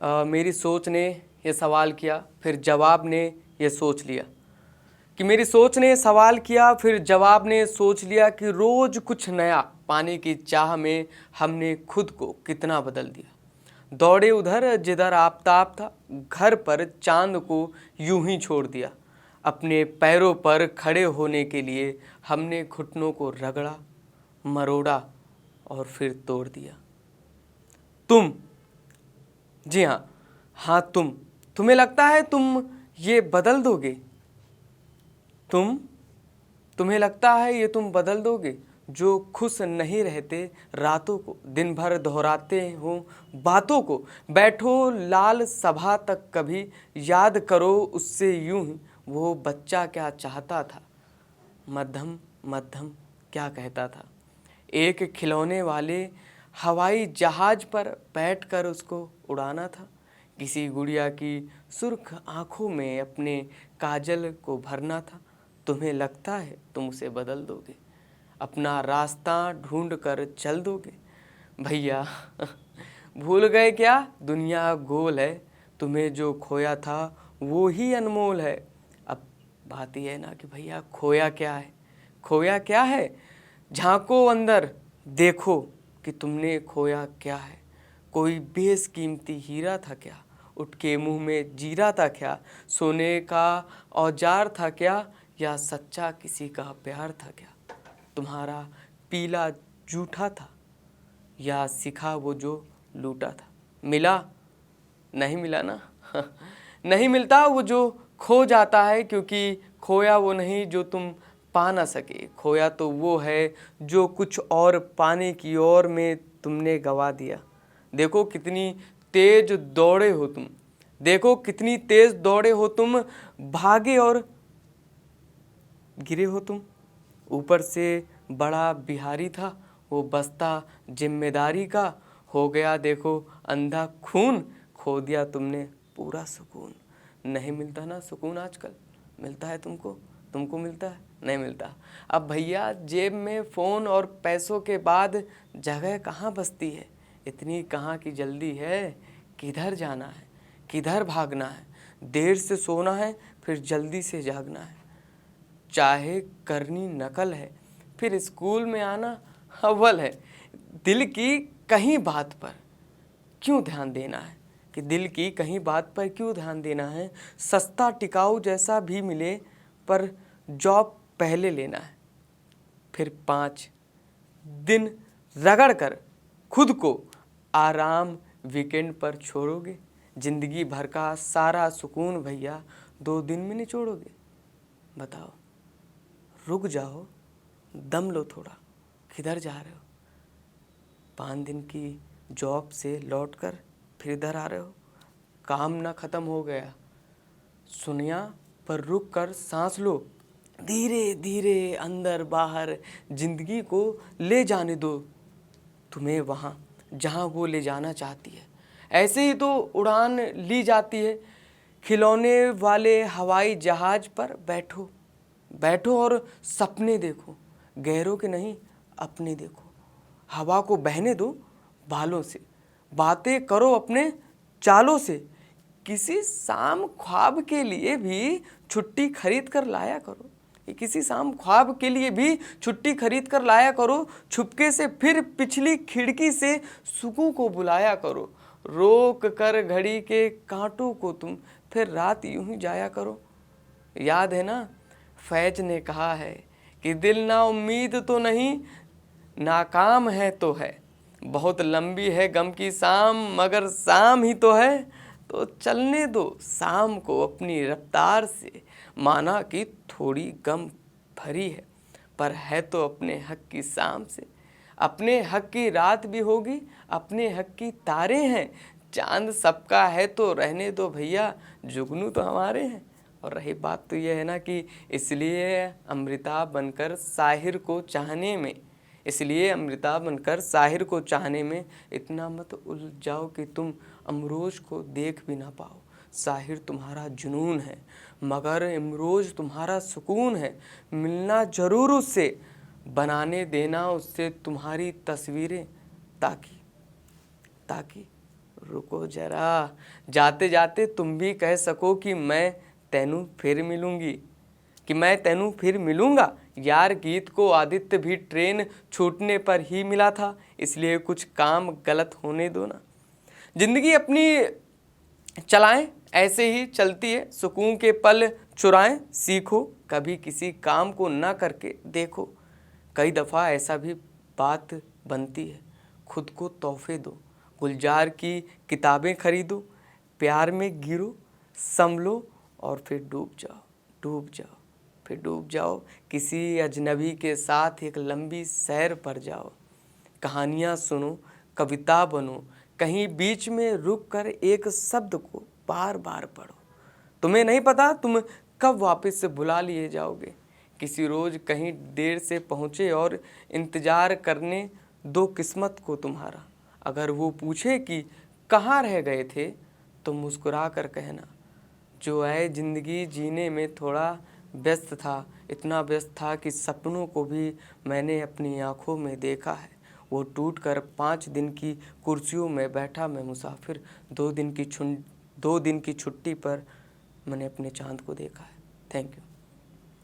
मेरी सोच ने ये सवाल किया, फिर जवाब ने ये सोच लिया। कि मेरी सोच ने सवाल किया, फिर जवाब ने सोच लिया कि रोज़ कुछ नया पाने की चाह में हमने खुद को कितना बदल दिया। दौड़े उधर जिधर आफताब था, घर पर चांद को यूं ही छोड़ दिया। अपने पैरों पर खड़े होने के लिए हमने घुटनों को रगड़ा, मरोड़ा और फिर तोड़ दिया। तुम, जी हाँ, तुम्हें लगता है तुम ये बदल दोगे? तुम्हें लगता है ये तुम बदल दोगे? जो खुश नहीं रहते रातों को, दिन भर दोहराते हो बातों को। बैठो लाल सभा तक कभी, याद करो उससे यूं ही, वो बच्चा क्या चाहता था, मध्यम मध्यम क्या कहता था। एक खिलौने वाले हवाई जहाज पर बैठकर उसको उड़ाना था। किसी गुड़िया की सुर्ख आंखों में अपने काजल को भरना था। तुम्हें लगता है तुम उसे बदल दोगे, अपना रास्ता ढूंढ कर चल दोगे? भैया भूल गए क्या दुनिया गोल है, तुम्हें जो खोया था वो ही अनमोल है। अब बात यह है ना कि भैया खोया क्या है, खोया क्या है? झांको अंदर, देखो कि तुमने खोया क्या है। कोई बेशकीमती हीरा था क्या, उठ के मुंह में जीरा था क्या? सोने का औजार था क्या, या सच्चा किसी का प्यार था क्या? तुम्हारा पीला जूठा था, या सिखा वो जो लूटा था? मिला? नहीं मिला ना नहीं मिलता वो जो खो जाता है, क्योंकि खोया वो नहीं जो तुम पा ना सके। खोया तो वो है जो कुछ और पाने की ओर में तुमने गवा दिया। देखो कितनी तेज दौड़े हो तुम, देखो कितनी तेज दौड़े हो तुम, भागे और गिरे हो तुम। ऊपर से बड़ा बिहारी था वो बस्ता जिम्मेदारी का, हो गया देखो अंधा खून, खो दिया तुमने पूरा सुकून। नहीं मिलता ना सुकून आजकल, मिलता है तुमको? तुमको मिलता है? नहीं मिलता। अब भैया जेब में फ़ोन और पैसों के बाद जगह कहाँ बचती है? इतनी कहाँ की जल्दी है, किधर जाना है, किधर भागना है? देर से सोना है, फिर जल्दी से जागना है। चाहे करनी नकल है, फिर स्कूल में आना अव्वल है। दिल की कहीं बात पर क्यों ध्यान देना है, कि दिल की कहीं बात पर क्यों ध्यान देना है? सस्ता टिकाऊ जैसा भी मिले, पर जॉब पहले लेना है। फिर 5 दिन रगड़ कर खुद को आराम वीकेंड पर छोड़ोगे। जिंदगी भर का सारा सुकून भैया 2 दिन में निचोड़ोगे? बताओ, रुक जाओ, दम लो थोड़ा, किधर जा रहे हो? 5 दिन की जॉब से लौटकर फिर इधर आ रहे हो? काम ना ख़त्म हो गया, सुनिया पर रुक कर सांस लो। धीरे धीरे अंदर बाहर जिंदगी को ले जाने दो तुम्हें वहाँ जहाँ वो ले जाना चाहती है। ऐसे ही तो उड़ान ली जाती है। खिलौने वाले हवाई जहाज पर बैठो, बैठो और सपने देखो, गैरों के नहीं अपने देखो। हवा को बहने दो बालों से, बातें करो अपने चालों से। किसी शाम ख्वाब के लिए भी छुट्टी खरीद कर लाया करो, किसी शाम ख्वाब के लिए भी छुट्टी खरीद कर लाया करो। छुपके से फिर पिछली खिड़की से सुकून को बुलाया करो। रोक कर घड़ी के कांटों को तुम फिर रात यूं ही जाया करो। याद है ना फैज ने कहा है कि दिल ना उम्मीद तो नहीं, नाकाम है तो है। बहुत लंबी है गम की शाम, मगर शाम ही तो है। तो चलने दो शाम को अपनी रफ्तार से। माना कि थोड़ी गम भरी है, पर है तो अपने हक की शाम से। अपने हक की रात भी होगी, अपने हक की तारे हैं। चांद सबका है तो रहने दो भैया, जुगनू तो हमारे हैं। और रही बात तो यह है ना कि इसलिए अमृता बनकर साहिर को चाहने में, इसलिए अमृता बनकर साहिर को चाहने में इतना मत उलझ जाओ कि तुम अमरोज को देख भी ना पाओ। साहिर तुम्हारा जुनून है, मगर इमरोज तुम्हारा सुकून है। मिलना जरूर उससे, बनाने देना उससे तुम्हारी तस्वीरें, ताकि ताकि रुको जरा, जाते जाते तुम भी कह सको कि मैं तैनू फिर मिलूंगी, कि मैं तैनू फिर मिलूंगा। यार गीत को आदित्य भी ट्रेन छूटने पर ही मिला था, इसलिए कुछ काम गलत होने दो ना। जिंदगी अपनी चलाएं, ऐसे ही चलती है, सुकून के पल चुराएं, सीखो कभी किसी काम को ना करके देखो। कई दफ़ा ऐसा भी बात बनती है, खुद को तोहफे दो, गुलजार की किताबें खरीदो, प्यार में गिरो, संभलो और फिर डूब जाओ, डूब जाओ, फिर डूब जाओ। किसी अजनबी के साथ एक लंबी सैर पर जाओ, कहानियाँ सुनो, कविता बनो, कहीं बीच में रुक कर एक शब्द को बार बार पढ़ो। तुम्हें नहीं पता तुम कब वापस से बुला लिए जाओगे। किसी रोज़ कहीं देर से पहुँचे और इंतज़ार करने दो किस्मत को तुम्हारा। अगर वो पूछे कि कहाँ रह गए थे, तो मुस्कुरा कर कहना, जो है ज़िंदगी जीने में थोड़ा व्यस्त था, इतना व्यस्त था कि सपनों को भी मैंने अपनी आँखों में देखा है। वो टूट कर 5 दिन की कुर्सियों में बैठा मैं मुसाफिर, 2 दिन की छुट्टी पर मैंने अपने चाँद को देखा है। Thank you.